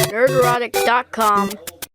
Nerderotics.com.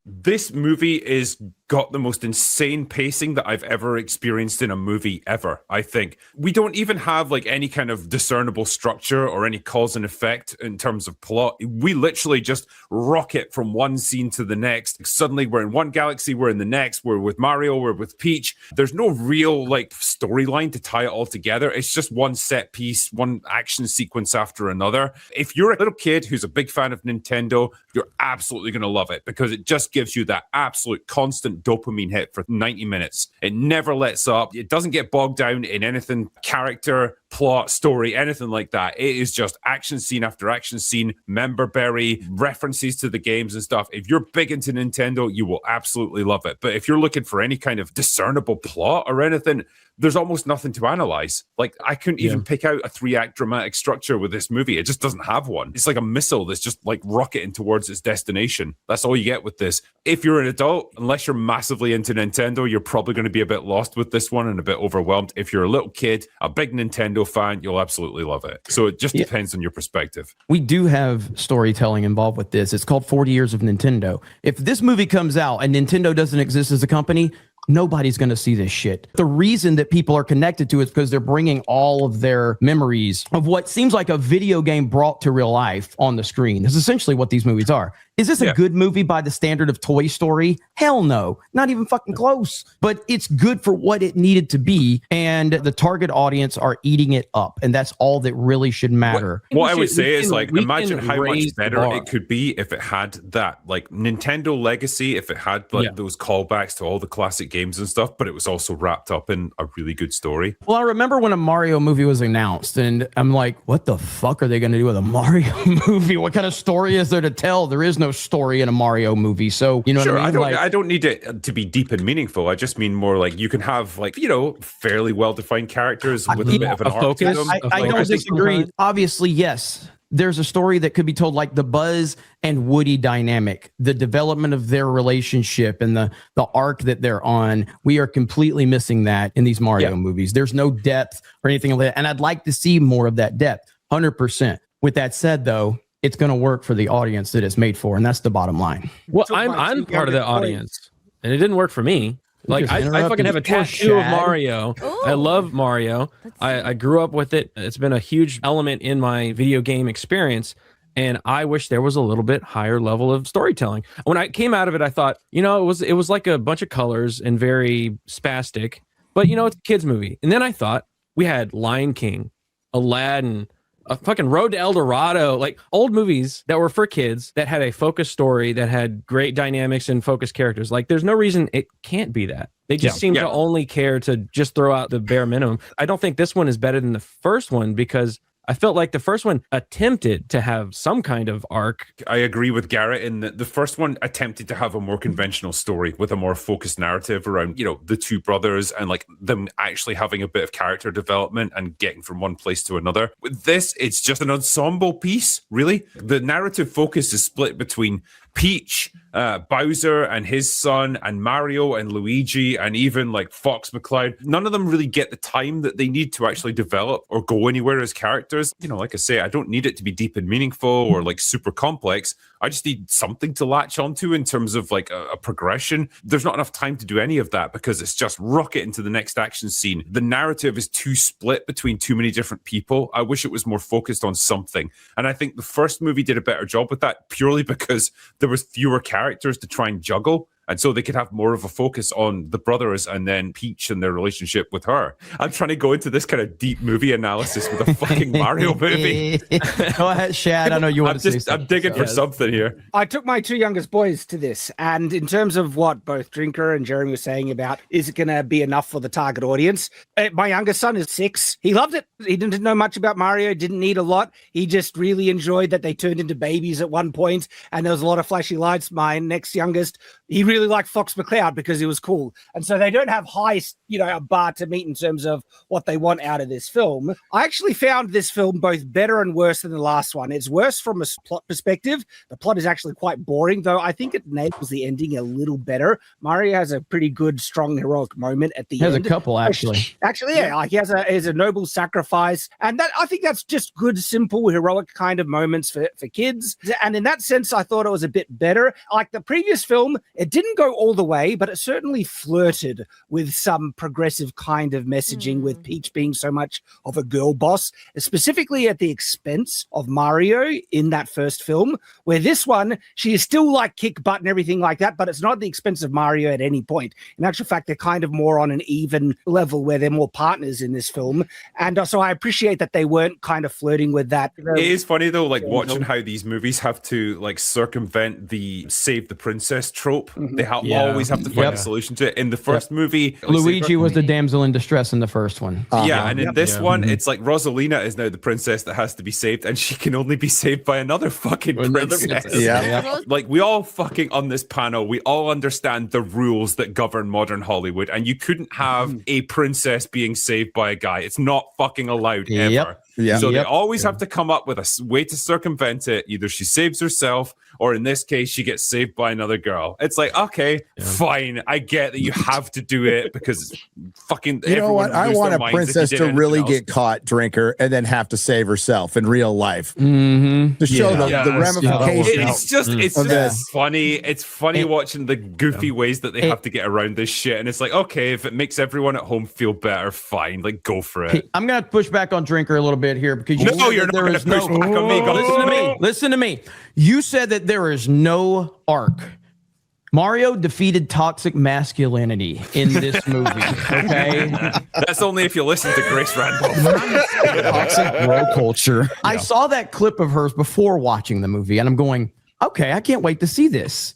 This movie is got the most insane pacing that I've ever experienced in a movie ever, I think. We don't even have like any kind of discernible structure or any cause and effect in terms of plot. We literally just rocket from one scene to the next. Suddenly we're in one galaxy, we're in the next, we're with Mario, we're with Peach. There's no real like storyline to tie it all together. It's just one set piece, one action sequence after another. If you're a little kid who's a big fan of Nintendo, you're absolutely going to love it because it just gives you that absolute constant dopamine hit for 90 minutes. It never lets up. It doesn't get bogged down in anything, character, plot, story, anything like that. It is just action scene after action scene, member berry, references to the games and stuff. If you're big into Nintendo, you will absolutely love it. But if you're looking for any kind of discernible plot or anything, there's almost nothing to analyze. Like, I couldn't even pick out a 3-act dramatic structure with this movie. It just doesn't have one. It's like a missile that's just like rocketing towards its destination. That's all you get with this. If you're an adult, unless you're massively into Nintendo, you're probably going to be a bit lost with this one and a bit overwhelmed. If you're a little kid, a big Nintendo fan, you'll absolutely love it. So it just depends on your perspective. We do have storytelling involved with this. It's called 40 Years of Nintendo. If this movie comes out and Nintendo doesn't exist as a company, nobody's going to see this shit. The reason that people are connected to it is because they're bringing all of their memories of what seems like a video game brought to real life on the screen. That's essentially what these movies are. Is this a good movie by the standard of Toy Story? Hell no. Not even fucking close. But it's good for what it needed to be, and the target audience are eating it up, and that's all that really should matter. What I would say is, like, imagine how much better it could be if it had that, like, Nintendo legacy, if it had, like, those callbacks to all the classic games and stuff, but it was also wrapped up in a really good story. Well, I remember when a Mario movie was announced, and I'm like, what the fuck are they going to do with a Mario movie? What kind of story is there to tell? There is no story in a Mario movie. So, you know what I mean? I don't need it to be deep and meaningful. I just mean more like you can have, like, you know, fairly well-defined characters with a bit of an arc to them. I don't disagree. Obviously, yes. There's a story that could be told, like the Buzz and Woody dynamic, the development of their relationship and the arc that they're on. We are completely missing that in these Mario movies. There's no depth or anything like that. And I'd like to see more of that depth, 100%. With that said, though, it's going to work for the audience that it's made for. And that's the bottom line. Well, I'm part of the audience, and it didn't work for me. Like, I fucking have a tattoo of Mario. Ooh. I love Mario. I grew up with it. It's been a huge element in my video game experience. And I wish there was a little bit higher level of storytelling. When I came out of it, I thought, you know, it was like a bunch of colors and very spastic. But, you know, it's a kid's movie. And then I thought we had Lion King, Aladdin, a fucking Road to El Dorado, like old movies that were for kids that had a focused story, that had great dynamics and focused characters. Like, there's no reason it can't be that. They just seem to only care to just throw out the bare minimum. I don't think this one is better than the first one because I felt like the first one attempted to have some kind of arc. I agree with Garrett in that the first one attempted to have a more conventional story with a more focused narrative around, you know, the two brothers and like them actually having a bit of character development and getting from one place to another. With this, it's just an ensemble piece, really. The narrative focus is split between Peach, Bowser and his son, and Mario and Luigi, and even like Fox McCloud. None of them really get the time that they need to actually develop or go anywhere as characters. You know, like I say, I don't need it to be deep and meaningful or like super complex. I just need something to latch onto in terms of like a progression. There's not enough time to do any of that because it's just rocket into the next action scene. The narrative is too split between too many different people. I wish it was more focused on something. And I think the first movie did a better job with that purely because there was fewer characters to try and juggle. And so they could have more of a focus on the brothers and then Peach and their relationship with her. I'm trying to go into this kind of deep movie analysis with a fucking Mario movie. Go ahead, Shad. I know you want to say something. I'm digging for something here. I took my two youngest boys to this, and in terms of what both Drinker and Jeremy were saying about, is it going to be enough for the target audience? My youngest son is 6. He loved it. He didn't know much about Mario, didn't need a lot. He just really enjoyed that they turned into babies at one point, and there was a lot of flashy lights. My next youngest, he really really like Fox McCloud because he was cool. And so they don't have high, a bar to meet in terms of what they want out of this film. I actually found this film both better and worse than the last one. It's worse from a plot perspective. The plot is actually quite boring, though I think it nails the ending a little better. Mario has a pretty good, strong, heroic moment at the end. Has a couple, actually. Actually, yeah. Like he has a noble sacrifice. And that I think that's just good, simple, heroic kind of moments for kids. And in that sense, I thought it was a bit better. Like the previous film, it didn't go all the way, but it certainly flirted with some progressive kind of messaging, with Peach being so much of a girl boss, specifically at the expense of Mario in that first film, where this one, she is still like kick butt and everything like that, but it's not at the expense of Mario at any point. In actual fact, they're kind of more on an even level where they're more partners in this film. And so I appreciate that they weren't kind of flirting with that. It is funny though, like watching how these movies have to like circumvent the save the princess trope. They always have to find a solution to it. In the first movie, Luigi was the damsel in distress in the first one. And in this one, it's like Rosalina is now the princess that has to be saved, and she can only be saved by another fucking princess. Like we all fucking on this panel, we all understand the rules that govern modern Hollywood, and you couldn't have a princess being saved by a guy. It's not fucking allowed ever. So they always have to come up with a way to circumvent it. Either she saves herself, or in this case, she gets saved by another girl. It's like, okay, fine. I get that you have to do it because fucking. You know what? I want a princess to really get caught, Drinker, and then have to save herself in real life to show the ramifications. It's just funny. It's funny watching the goofy ways that they have to get around this shit. And it's like, okay, if it makes everyone at home feel better, fine. Like, go for it. I'm gonna push back on Drinker a little bit here because you're not going to push back on me. Listen to me. You said that there is no arc. Mario defeated toxic masculinity in this movie. Okay, that's only if you listen to Grace Randolph. Toxic bro culture. I saw that clip of hers before watching the movie, and I'm going, okay, I can't wait to see this.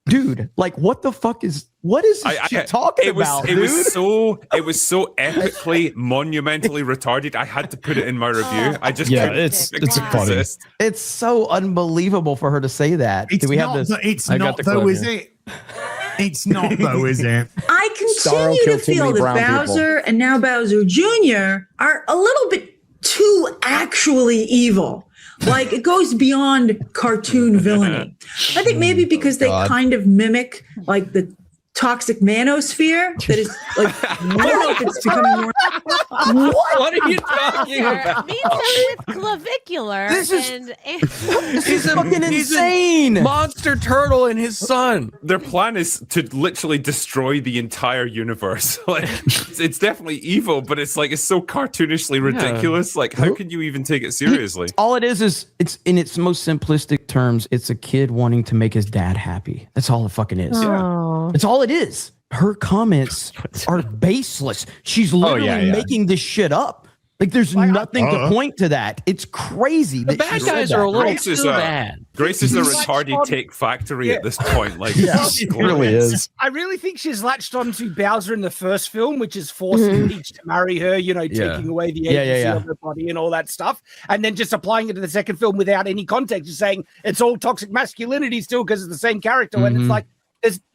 Dude, like, what the fuck is this shit talking about? It was so epically, monumentally retarded. I had to put it in my review. I just it's funny. It's so unbelievable for her to say that. It's not though, is it? It's not though, is it? I continue to feel that Bowser and now Bowser Jr. are a little bit too actually evil. Like, it goes beyond cartoon villainy. I think maybe because they kind of mimic like the toxic manosphere that is like, I don't know if it's becoming more. What are you talking about? Me too with clavicular. This is fucking insane. Monster turtle and his son. Their plan is to literally destroy the entire universe. Like, it's definitely evil, but it's like, it's so cartoonishly ridiculous. Like, how can you even take it seriously? All it is it's in its most simplistic terms, it's a kid wanting to make his dad happy. That's all it fucking is. It's all it is. Her comments are baseless. She's literally making this shit up. Like, there's nothing to point to that. It's crazy. The bad guys are a little too bad. Grace is a retarded take factory at this point. Like, it really is. I really think she's latched onto Bowser in the first film, which is forcing Peach to marry her, taking away the agency of her body and all that stuff. And then just applying it to the second film without any context, just saying it's all toxic masculinity still because it's the same character. And it's like,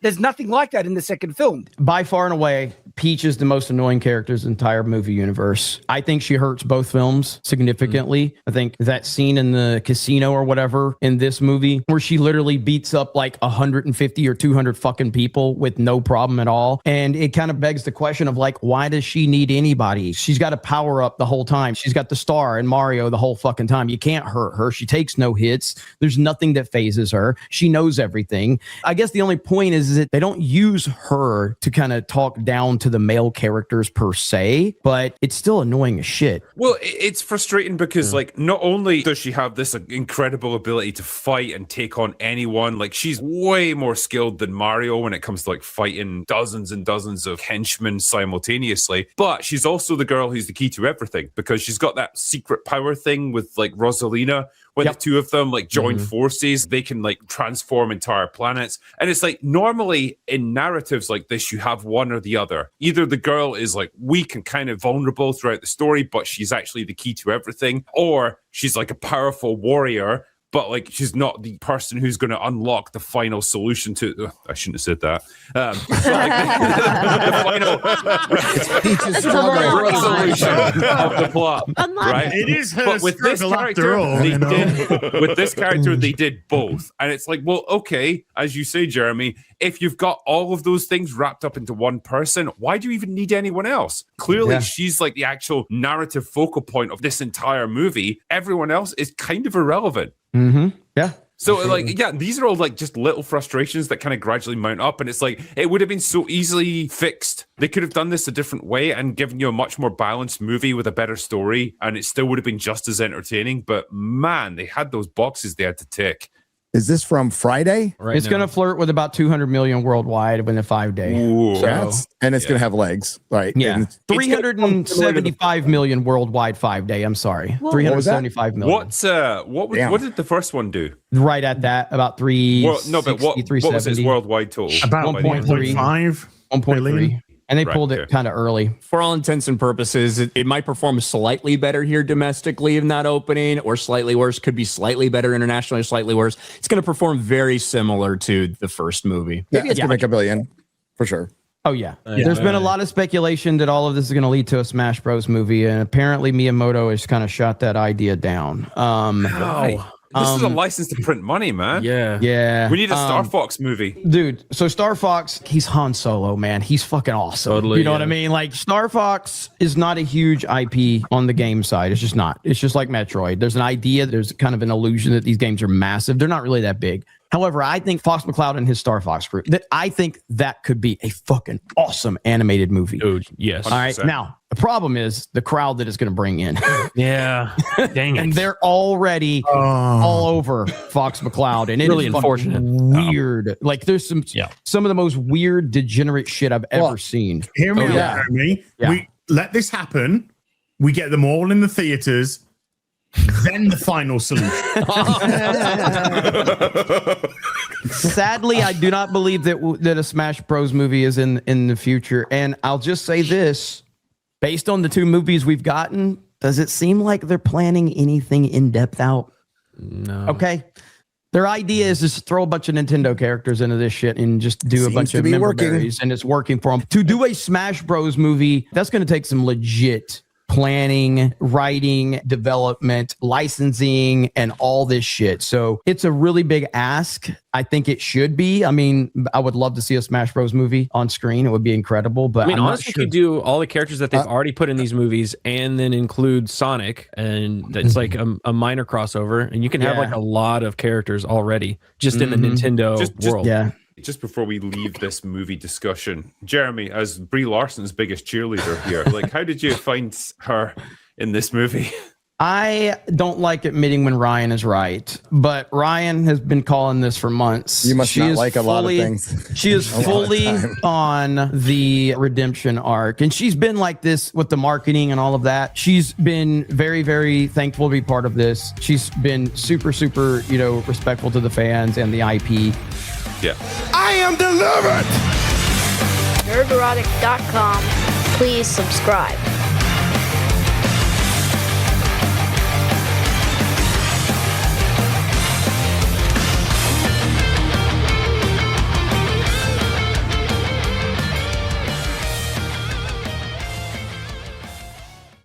there's nothing like that in the second film. By far and away, Peach is the most annoying character in the entire movie universe. I think she hurts both films significantly. I think that scene in the casino or whatever in this movie where she literally beats up like 150 or 200 fucking people with no problem at all. And it kind of begs the question of like, why does she need anybody? She's got a power up the whole time. She's got the star and Mario the whole fucking time. You can't hurt her. She takes no hits. There's nothing that phases her. She knows everything. I guess the only point is that they don't use her to kind of talk down to the male characters per se, but it's still annoying as shit. Well, it's frustrating because like, not only does she have this incredible ability to fight and take on anyone, like she's way more skilled than Mario when it comes to like fighting dozens and dozens of henchmen simultaneously, but she's also the girl who's the key to everything because she's got that secret power thing with like Rosalina. When the two of them like join forces, they can like transform entire planets. And it's like, normally in narratives like this, you have one or the other. Either the girl is like weak and kind of vulnerable throughout the story, but she's actually the key to everything, or she's like a powerful warrior but like she's not the person who's going to unlock the final solution to. I shouldn't have said that. The final resolution of the plot, right? It is her but with this character, with this character, they did both, and it's like, well, okay, as you say, Jeremy, if you've got all of those things wrapped up into one person, why do you even need anyone else? Clearly, she's like the actual narrative focal point of this entire movie. Everyone else is kind of irrelevant. Yeah. So like, yeah, these are all like just little frustrations that kind of gradually mount up. And it's like, it would have been so easily fixed. They could have done this a different way and given you a much more balanced movie with a better story. And it still would have been just as entertaining. But man, they had those boxes they had to tick. Is this from Friday? It's going to flirt with about 200 million worldwide within a 5 day. And it's going to have legs, right? Yeah. And 375 million worldwide 5 day. I'm sorry. 375 million. What did the first one do? Right at that, about 3. Well, no, but what was its worldwide total? About 1.3. 1.3. And they pulled it kind of early. For all intents and purposes, it might perform slightly better here domestically in that opening, or slightly worse. Could be slightly better internationally, or slightly worse. It's going to perform very similar to the first movie. Maybe it's going to make $1 billion for sure. Oh, yeah. There's been a lot of speculation that all of this is going to lead to a Smash Bros. Movie, and apparently Miyamoto has kind of shot that idea down. This is a license to print money, man. Yeah. We need a Star Fox movie. Dude, so Star Fox, he's Han Solo, man. He's fucking awesome. Totally, you know what I mean? Like, Star Fox is not a huge IP on the game side. It's just not. It's just like Metroid. There's an idea. There's kind of an illusion that these games are massive. They're not really that big. However, I think Fox McCloud and his Star Fox group, I think that could be a fucking awesome animated movie. Dude, yes. 100%. All right. Now, the problem is the crowd that is going to bring in. Yeah. Dang it. And they're already all over Fox McCloud. And it's Really really unfortunate. Weird. Like, there's some of the most weird, degenerate shit I've ever seen. Hear me out, Jeremy. We let this happen. We get them all in the theaters. Then the final solution. Sadly, I do not believe that a Smash Bros. Movie is in the future. And I'll just say this. Based on the 2 movies we've gotten, does it seem like they're planning anything in depth out? No. Okay. Their idea is just throw a bunch of Nintendo characters into this shit and just do a bunch of member berries, and it's working for them. To do a Smash Bros. Movie, that's going to take some legit planning, writing, development, licensing, and all this shit. So it's a really big ask. I think it should be. I mean, I would love to see a Smash Bros. Movie on screen. It would be incredible. But I mean, honestly, you could do all the characters that they've already put in these movies and then include Sonic, and it's like a minor crossover, and you can have like a lot of characters already just in the Nintendo world. Just before we leave this movie discussion, Jeremy, as Brie Larson's biggest cheerleader here, like, how did you find her in this movie? I don't like admitting when Ryan is right, but Ryan has been calling this for months. You must not like a lot of things. She is fully on the redemption arc, and she's been like this with the marketing and all of that. She's been very, very thankful to be part of this. She's been super, super, respectful to the fans and the IP. Yeah. I am delivered. Nerderotic.com. Please subscribe.